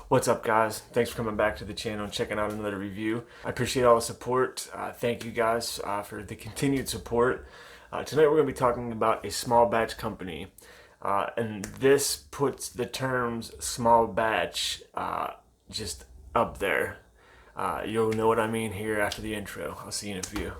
What's up, guys? Thanks for coming back to the channel and checking out another review. I appreciate all the support. Thank you guys for the continued support. Tonight we're going to be talking about a small batch company. And this puts the terms small batch just up there. You'll know what I mean here after the intro. I'll see you in a few.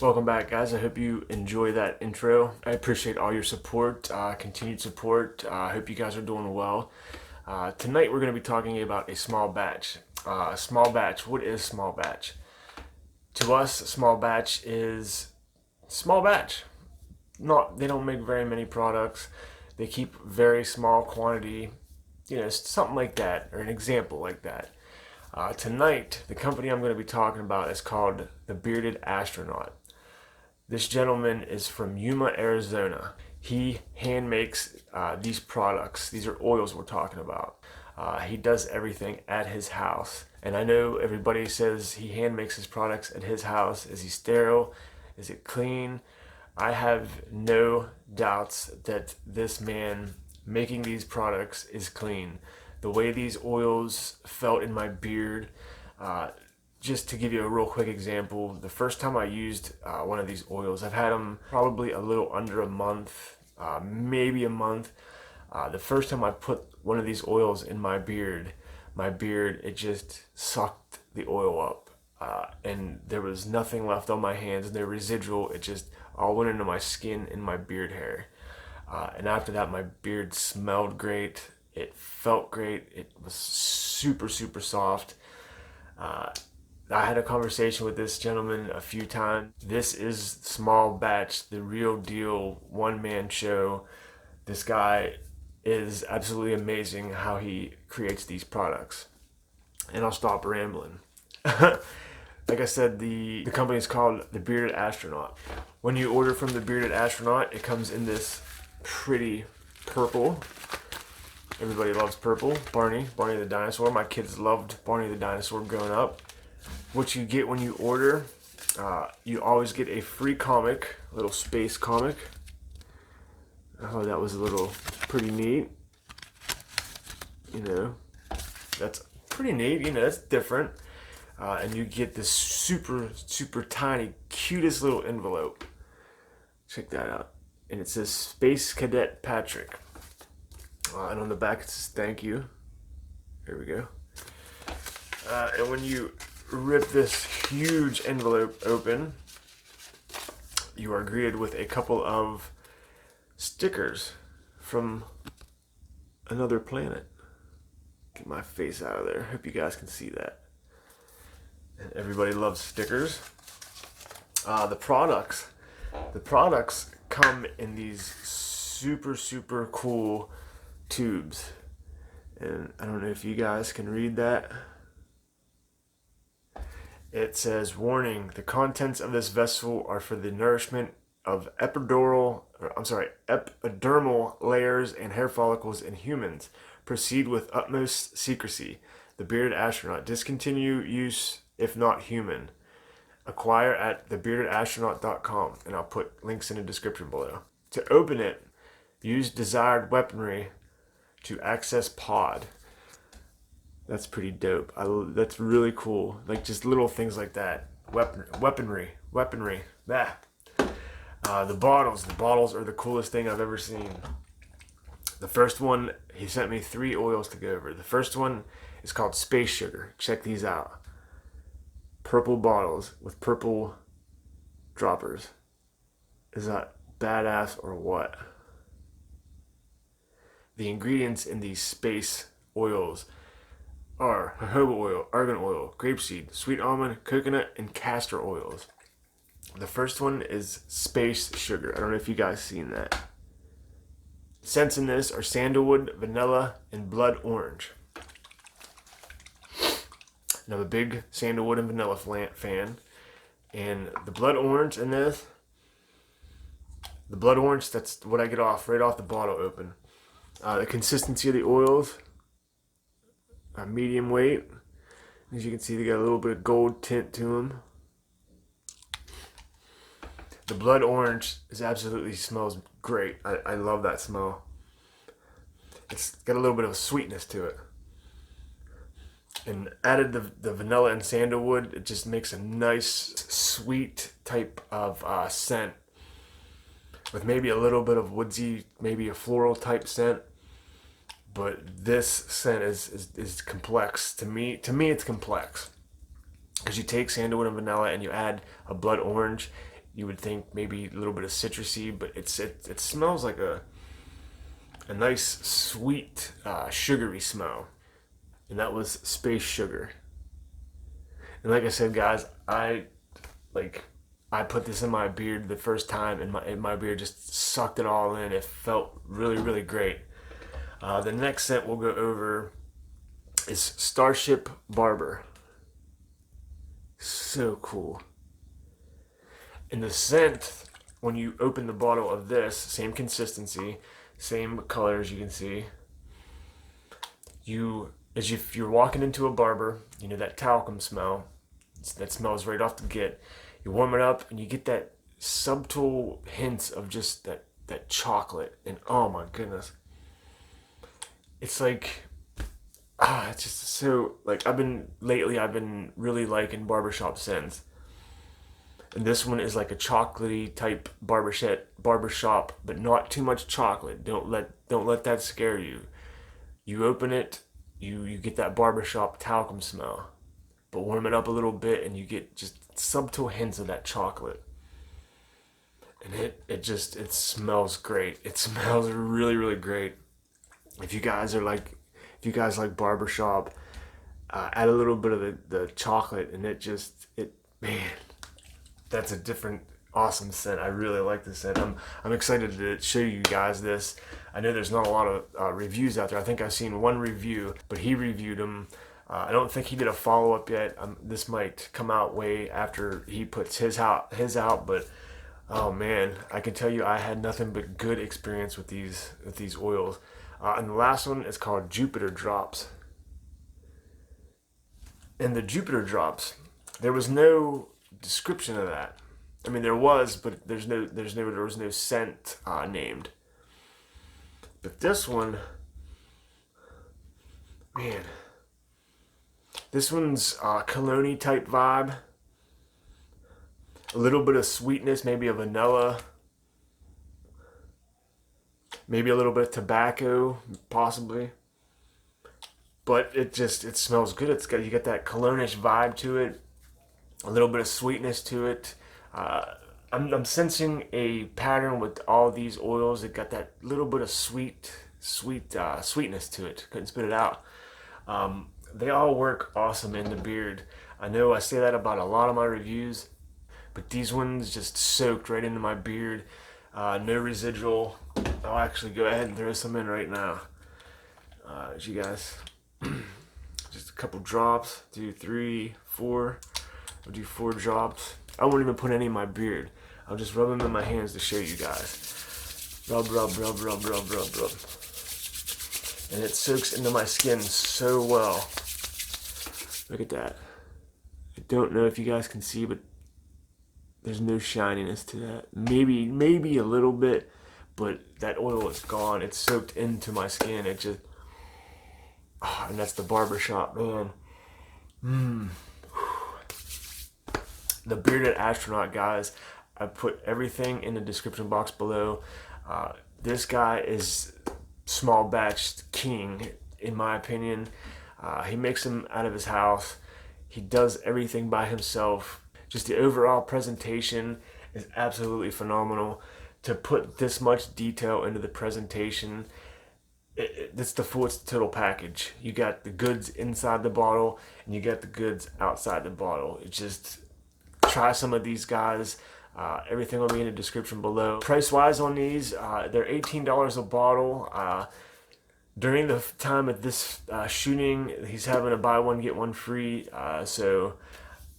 Welcome back, guys. I hope you enjoy that intro. I appreciate all your support, continued support. I hope you guys are doing well. Tonight we're going to be talking about a small batch. Small batch, what is small batch? To us, small batch is small batch. They don't make very many products. They keep very small quantity, something like that, or an example like that. Tonight, the company I'm going to be talking about is called the Bearded Astronaut. This gentleman is from Yuma, Arizona. He hand makes these products. These are oils we're talking about. He does everything at his house. And I know everybody says he hand makes his products at his house. Is he sterile? Is it clean? I have no doubts that this man making these products is clean. The way these oils felt in my beard, just to give you a real quick example, the first time I used one of these oils, I've had them probably a little under a month, maybe a month. The first time I put one of these oils in my beard, it just sucked the oil up. And there was nothing left on my hands, no residual. It just all went into my skin and my beard hair. And after that, my beard smelled great. It felt great. It was super, super soft. I had a conversation with this gentleman a few times. This is small batch, the real deal, one-man show. This guy is absolutely amazing how he creates these products. And I'll stop rambling. Like I said, the company is called the Bearded Astronaut. When you order from the Bearded Astronaut, it comes in this pretty purple. Everybody loves purple. Barney the dinosaur. My kids loved Barney the dinosaur growing up. What you get when you order, you always get a free comic, a little space comic. Oh, that was pretty neat. That's pretty neat. That's different. And you get this super, super tiny, cutest little envelope. Check that out. And it says Space Cadet Patrick. And on the back it says thank you. There we go. And when you rip this huge envelope open, you are greeted with a couple of stickers from another planet. Get my face out of there. Hope you guys can see that. And everybody loves stickers. The products come in these super, super cool tubes. And I don't know if you guys can read that. It says, warning, the contents of this vessel are for the nourishment of epidermal layers and hair follicles in humans. Proceed with utmost secrecy. The Bearded Astronaut. Discontinue use if not human. Acquire at thebeardedastronaut.com, and I'll put links in the description below. To open it, use desired weaponry to access pod. That's pretty dope. That's really cool. Like just little things like that. Weaponry. The bottles are the coolest thing I've ever seen. The first one, he sent me 3 oils to go over. The first one is called Space Sugar. Check these out. Purple bottles with purple droppers. Is that badass or what? The ingredients in these space oils are jojoba oil, argan oil, grapeseed, sweet almond, coconut, and castor oils. The first one is Space Sugar. I don't know if you guys seen that. Scents in this are sandalwood, vanilla, and blood orange. And I'm a big sandalwood and vanilla fan. And the blood orange in this, that's what I get right off the bottle open. The consistency of the oils, medium weight. As you can see, they got a little bit of gold tint to them. The blood orange is absolutely smells great. I love that smell. It's got a little bit of a sweetness to it. And added the vanilla and sandalwood, it just makes a nice sweet type of scent with maybe a little bit of woodsy, maybe a floral type scent. But this scent is complex. To me it's complex. Because you take sandalwood and vanilla and you add a blood orange, you would think maybe a little bit of citrusy, but it smells like a nice sweet sugary smell. And that was Space Sugar. And like I said, guys, I put this in my beard the first time, and my beard just sucked it all in. It felt really, really great. The next scent we'll go over is Starship Barber. So cool. And the scent, when you open the bottle of this, same consistency, same color as you can see. As if you're walking into a barber, you know that talcum smell. That smells right off the get. You warm it up and you get that subtle hints of just that chocolate. And oh my goodness. It's like, it's just so, like, I've been really liking barbershop scents. And this one is like a chocolatey type barbershop, but not too much chocolate. Don't let that scare you. You open it, you get that barbershop talcum smell. But warm it up a little bit and you get just subtle hints of that chocolate. And it smells great. It smells really, really great. If you guys like barbershop, add a little bit of the chocolate, and man, that's a different awesome scent. I really like this scent. I'm excited to show you guys this. I know there's not a lot of reviews out there. I think I've seen one review, but he reviewed them. I don't think he did a follow-up yet. This might come out way after he puts his out, but oh man, I can tell you I had nothing but good experience with these oils. And the last one is called Jupiter Drops. And the Jupiter Drops, there was no description of that. I mean, there was, but there was no scent named. But this one, man, this one's cologne type vibe. A little bit of sweetness, maybe a vanilla. Maybe a little bit of tobacco, possibly. But it smells good. You get that cologne-ish vibe to it. A little bit of sweetness to it. I'm sensing a pattern with all these oils. It got that little bit of sweetness to it. Couldn't spit it out. They all work awesome in the beard. I know I say that about a lot of my reviews, but these ones just soaked right into my beard. No residual. I'll actually go ahead and throw some in right now. As you guys, just a couple drops. Do 3, 4. I'll do 4 drops. I won't even put any in my beard. I'll just rub them in my hands to show you guys. Rub, rub, rub, rub, rub, rub, rub. And it soaks into my skin so well. Look at that. I don't know if you guys can see, but there's no shininess to that. Maybe a little bit, but that oil is gone. It's soaked into my skin. It just, and that's the barbershop, man. The Bearded Astronaut, guys. I put everything in the description box below. This guy is small batch king, in my opinion. He makes them out of his house. He does everything by himself. Just the overall presentation is absolutely phenomenal. To put this much detail into the presentation, it's the full total package. You got the goods inside the bottle and you got the goods outside the bottle. It's just, try some of these guys. Everything will be in the description below. Price wise on these, they're $18 a bottle. During the time of this shooting, he's having a buy one get one free. So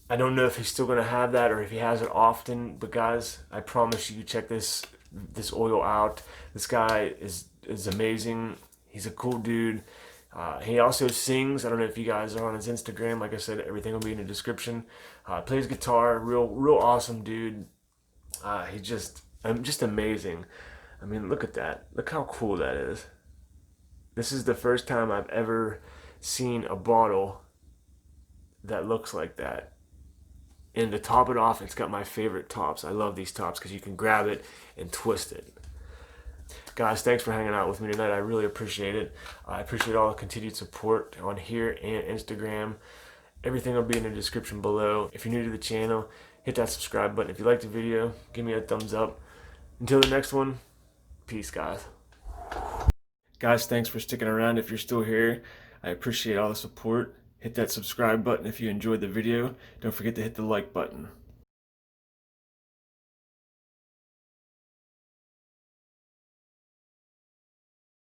I don't know if he's still going to have that or if he has it often. But guys, I promise you, check this oil out. This guy is amazing. He's a cool dude. He also sings. I don't know if you guys are on his Instagram. Like I said, everything will be in the description. Plays guitar. Real awesome dude. He's just amazing. I mean, look at that. Look how cool that is. This is the first time I've ever seen a bottle that looks like that. And to top it off, it's got my favorite tops. I love these tops because you can grab it and twist it. Guys, thanks for hanging out with me tonight. I really appreciate it. I appreciate all the continued support on here and Instagram. Everything will be in the description below. If you're new to the channel, hit that subscribe button. If you liked the video, give me a thumbs up. Until the next one, peace, guys. Guys, thanks for sticking around. If you're still here, I appreciate all the support. Hit that subscribe button if you enjoyed the video. Don't forget to hit the like button.